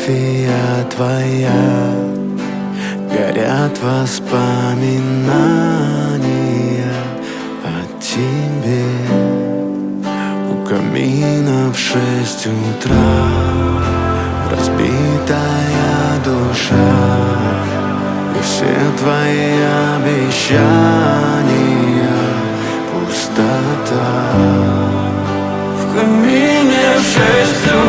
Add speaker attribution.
Speaker 1: фотография твоя, горят воспоминания о тебе. У камина в 6 утра разбитая душа, и все твои обещания пустота. В камине в 6 утра